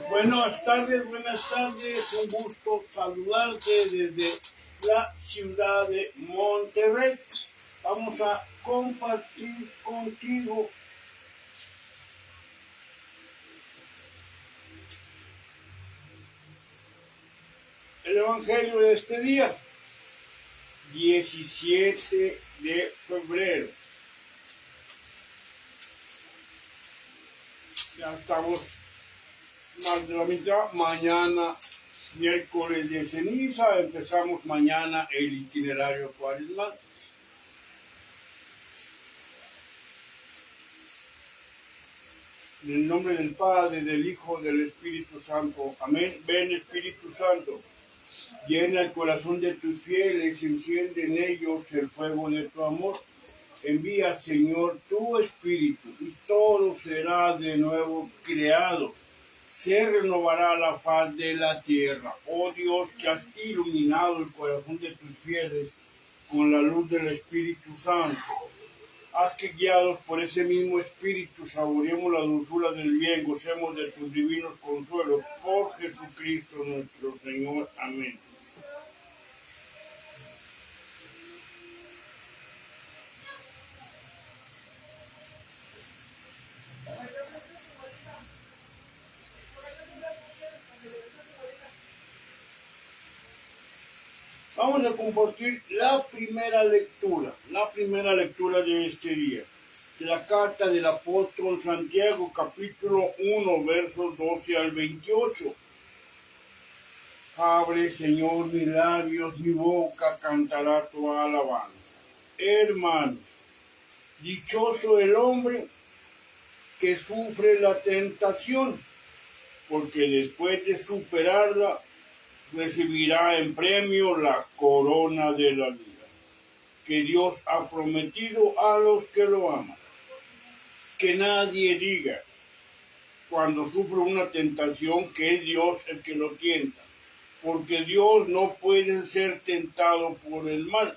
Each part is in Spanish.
Buenas tardes, un gusto saludarte desde la ciudad de Monterrey. Vamos a compartir contigo el Evangelio de este día, 17 de febrero. Ya estamos más de la mitad. Mañana, miércoles de ceniza, empezamos mañana el itinerario cuaresmal. En el nombre del Padre, del Hijo, del Espíritu Santo. Amén. Ven, Espíritu Santo, llena el corazón de tus fieles, enciende en ellos el fuego de tu amor. Envía, Señor, tu Espíritu, y todo será de nuevo creado. Se renovará la faz de la tierra. Oh Dios, que has iluminado el corazón de tus fieles con la luz del Espíritu Santo. Haz que, guiados por ese mismo Espíritu, saboreemos la dulzura del bien, gocemos de tus divinos consuelos. Por Jesucristo nuestro Señor. Amén. Vamos a compartir la primera lectura de este día. De la carta del apóstol Santiago, capítulo 1, versos 12 al 28. Abre, Señor, mis labios, mi boca cantará tu alabanza. Hermanos, dichoso el hombre que sufre la tentación, porque después de superarla, recibirá en premio la corona de la vida, que Dios ha prometido a los que lo aman. Que nadie diga, cuando sufre una tentación, que es Dios el que lo tienta, porque Dios no puede ser tentado por el mal,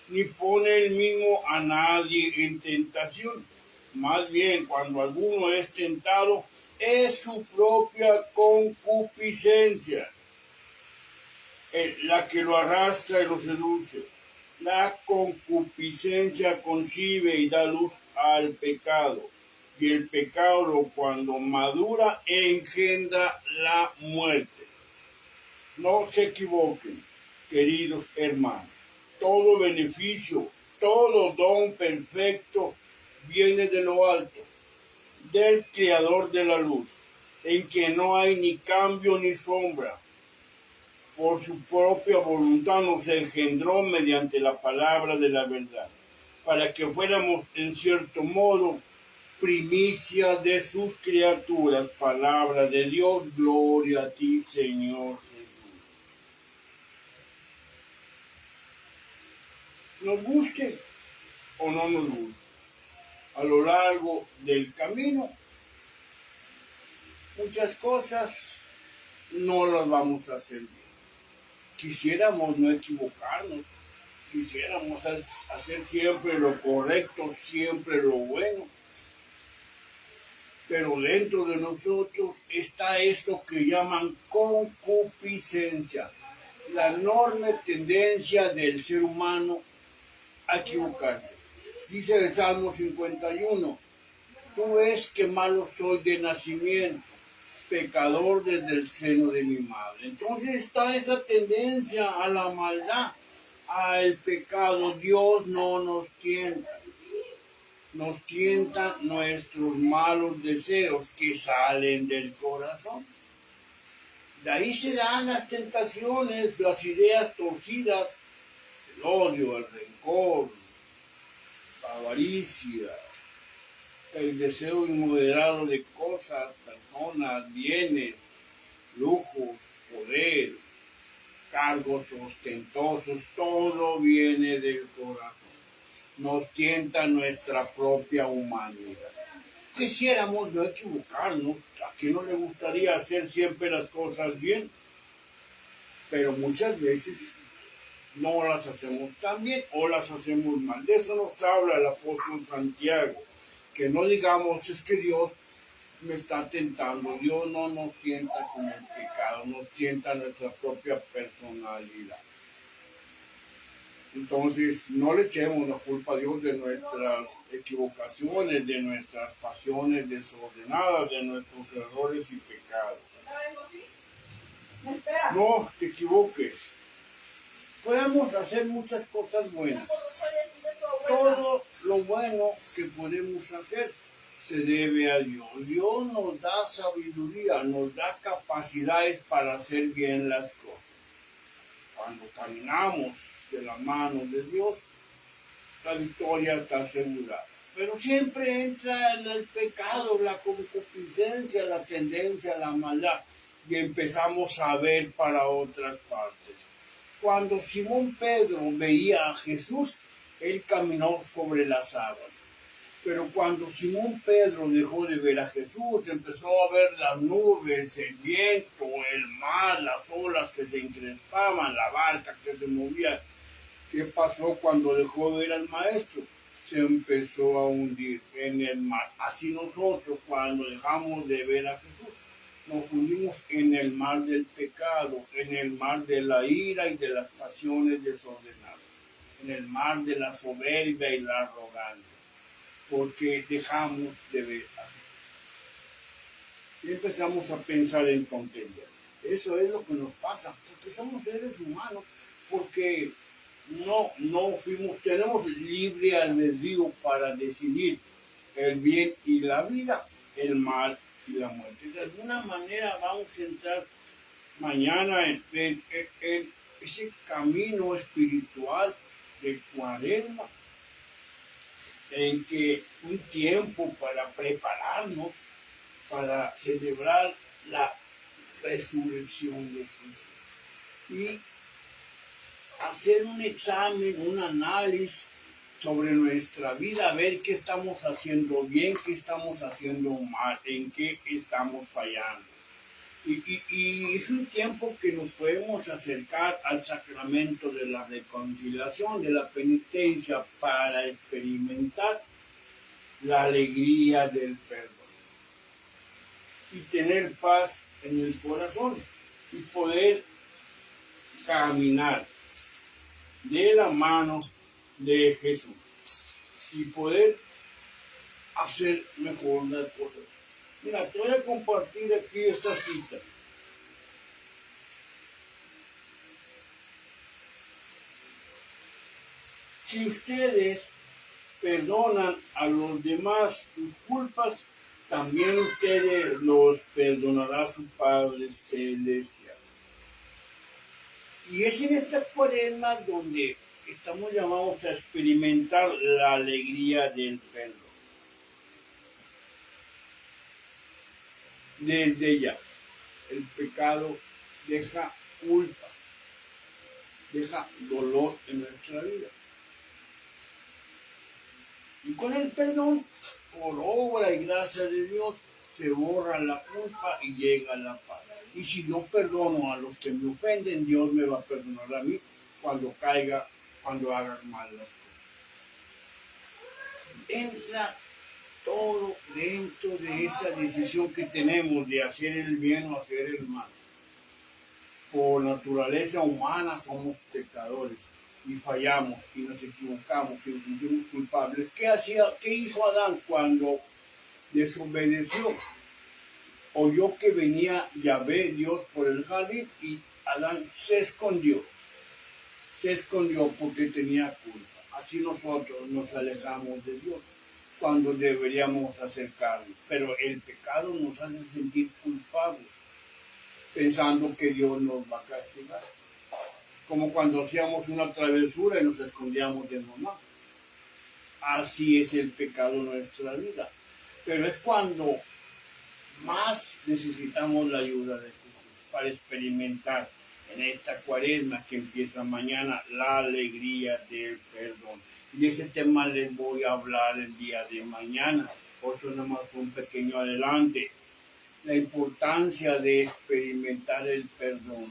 ni pone él mismo a nadie en tentación. Más bien, cuando alguno es tentado, es su propia concupiscencia la que lo arrastra y lo seduce. La concupiscencia concibe y da luz al pecado, y el pecado, cuando madura, engendra la muerte. No se equivoquen, queridos hermanos. Todo beneficio, todo don perfecto viene de lo alto, del Creador de la luz, en que no hay ni cambio ni sombra. Por su propia voluntad nos engendró mediante la palabra de la verdad, para que fuéramos en cierto modo primicia de sus criaturas. Palabra de Dios, gloria a ti, Señor Jesús. Nos busque o no nos busque, a lo largo del camino, muchas cosas no las vamos a hacer bien. Quisiéramos no equivocarnos, quisiéramos hacer siempre lo correcto, siempre lo bueno. Pero dentro de nosotros está esto que llaman concupiscencia, la enorme tendencia del ser humano a equivocarse. Dice el Salmo 51, tú ves que malo soy de nacimiento, pecador desde el seno de mi madre. Entonces está esa tendencia a la maldad, al pecado. Dios no nos tienta. Nos tientan nuestros malos deseos que salen del corazón. De ahí se dan las tentaciones, las ideas torcidas, el odio, el rencor, la avaricia, el deseo inmoderado de cosas, personas, bienes, lujos, poder, cargos ostentosos, todo viene del corazón. Nos tienta nuestra propia humanidad. Quisiéramos no equivocarnos, a quien no le gustaría hacer siempre las cosas bien, pero muchas veces no las hacemos tan bien o las hacemos mal. De eso nos habla el apóstol Santiago, que no digamos es que Dios me está tentando. Dios no nos tienta con el pecado, nos tienta nuestra propia personalidad. Entonces, no le echemos la culpa a Dios de nuestras equivocaciones, de nuestras pasiones desordenadas, de nuestros errores y pecados. No te equivoques. Podemos hacer muchas cosas buenas. Todo lo bueno que podemos hacer se debe a Dios. Dios nos da sabiduría, nos da capacidades para hacer bien las cosas. Cuando caminamos de la mano de Dios, la victoria está asegurada. Pero siempre entra el pecado, la concupiscencia, la tendencia, la maldad, y empezamos a ver para otras partes. Cuando Simón Pedro veía a Jesús, él caminó sobre las aguas. Pero cuando Simón Pedro dejó de ver a Jesús, empezó a ver las nubes, el viento, el mar, las olas que se encrespaban, la barca que se movía. ¿Qué pasó cuando dejó de ver al Maestro? Se empezó a hundir en el mar. Así nosotros, cuando dejamos de ver a Jesús, nos hundimos en el mar del pecado, en el mar de la ira y de las pasiones desordenadas, en el mar de la soberbia y la arrogancia, porque dejamos de ver a Jesús. Y empezamos a pensar en tonterías. Eso es lo que nos pasa, porque somos seres humanos, porque no fuimos, tenemos libre albedrío para decidir el bien y la vida, el mal y la muerte. De alguna manera vamos a entrar mañana en ese camino espiritual de Cuaresma, en que un tiempo para prepararnos para celebrar la resurrección de Jesús y hacer un examen, un análisis sobre nuestra vida, ver qué estamos haciendo bien, qué estamos haciendo mal, en qué estamos fallando. Y es un tiempo que nos podemos acercar al sacramento de la reconciliación, de la penitencia, para experimentar la alegría del perdón y tener paz en el corazón y poder caminar de la mano de Jesús y poder hacer mejor las cosas. Mira, te voy a compartir aquí esta cita. Si ustedes perdonan a los demás sus culpas, también ustedes los perdonará su Padre Celestial. Y es en esta cuaresma donde estamos llamados a experimentar la alegría del perdón. Desde ya, el pecado deja culpa, deja dolor en nuestra vida. Y con el perdón, por obra y gracia de Dios, se borra la culpa y llega la paz. Y si yo perdono a los que me ofenden, Dios me va a perdonar a mí cuando caiga, cuando haga mal las cosas. Entra todo dentro de esa decisión que tenemos de hacer el bien o hacer el mal. Por naturaleza humana somos pecadores y fallamos y nos equivocamos y nos sentimos culpables. ¿Qué hizo Adán cuando desobedeció? Oyó que venía Yahvé, Dios, por el jardín y Adán se escondió porque tenía culpa. Así nosotros nos alejamos de Dios cuando deberíamos acercarnos, pero el pecado nos hace sentir culpables, pensando que Dios nos va a castigar. Como cuando hacíamos una travesura y nos escondíamos de mamá. Así es el pecado en nuestra vida. Pero es cuando más necesitamos la ayuda de Jesús para experimentar en esta cuaresma que empieza mañana la alegría del perdón. Y de ese tema les voy a hablar el día de mañana. Otro nada más un pequeño adelante. La importancia de experimentar el perdón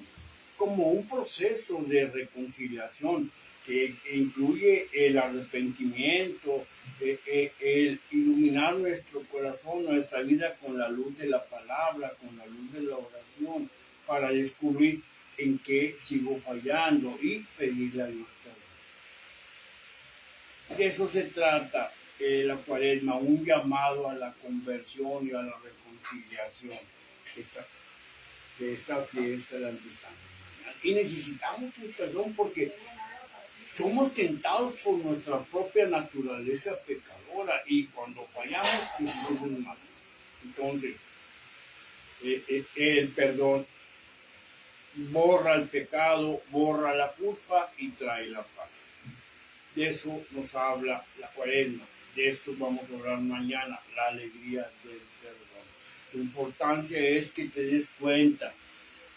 como un proceso de reconciliación que incluye el arrepentimiento, el iluminar nuestro corazón corazón, nuestra vida con la luz de la palabra, con la luz de la oración, para descubrir en qué sigo fallando y pedirle a Dios perdón. De eso se trata la cuaresma, un llamado a la conversión y a la reconciliación de esta fiesta de la Santa. Y necesitamos el perdón porque somos tentados por nuestra propia naturaleza pecadora y cuando fallamos, pues somos malos. Entonces, el perdón borra el pecado, borra la culpa y trae la paz. De eso nos habla la cuaresma, de eso vamos a hablar mañana, la alegría del perdón. La importancia es que te des cuenta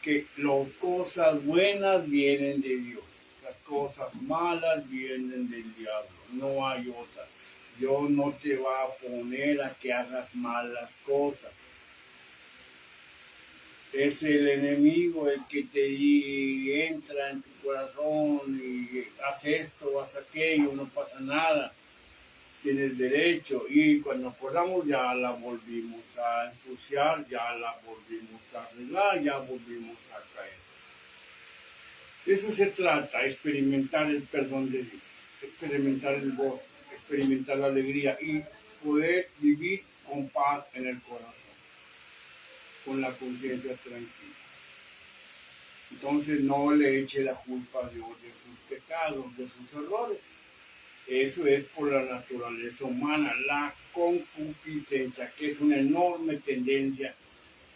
que las cosas buenas vienen de Dios, las cosas malas vienen del diablo, no hay otra. Dios no te va a poner a que hagas malas cosas. Es el enemigo el que te entra en tu corazón y haz esto, haz aquello, no pasa nada, tienes derecho. Y cuando acordamos ya la volvimos a ensuciar, ya la volvimos a arreglar, ya volvimos a caer. De eso se trata, experimentar el perdón de Dios, experimentar el gozo, experimentar la alegría y poder vivir con paz en el corazón, con la conciencia tranquila. Entonces no le eche la culpa a Dios de sus pecados, de sus errores. Eso es por la naturaleza humana, la concupiscencia, que es una enorme tendencia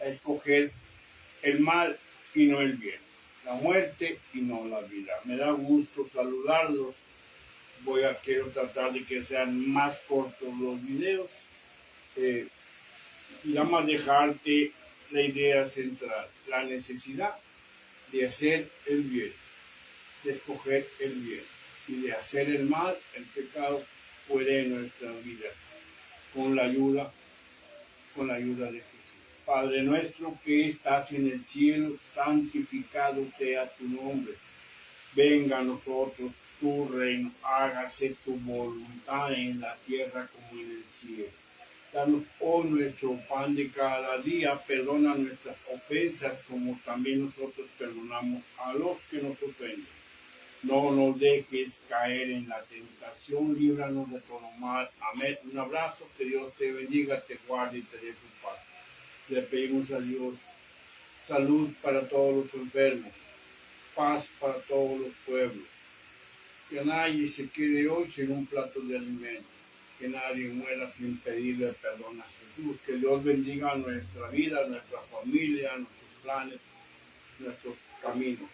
a escoger el mal y no el bien, la muerte y no la vida. Me da gusto saludarlos. Quiero tratar de que sean más cortos los videos. Más dejarte la idea central, la necesidad de hacer el bien, de escoger el bien y de hacer el mal, el pecado puede en nuestras vidas, con la ayuda de Jesús. Padre nuestro que estás en el cielo, santificado sea tu nombre. Venga a nosotros tu reino, hágase tu voluntad en la tierra como en el cielo. Danos hoy nuestro pan de cada día, perdona nuestras ofensas como también nosotros perdonamos a los que nos ofenden. No nos dejes caer en la tentación, líbranos de todo mal. Amén. Un abrazo, que Dios te bendiga, te guarde y te dé su paz. Le pedimos a Dios salud para todos los enfermos, paz para todos los pueblos. Que nadie se quede hoy sin un plato de alimento. Que nadie muera sin pedirle perdón a Jesús. Que Dios bendiga nuestra vida, nuestra familia, nuestros planes, nuestros caminos.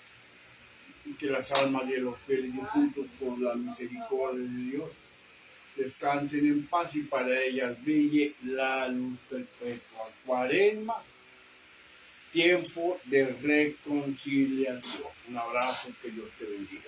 Y que las almas de los fieles difuntos por la misericordia de Dios descansen en paz y para ellas brille la luz perpetua. Cuaresma, tiempo de reconciliación. Un abrazo, que Dios te bendiga.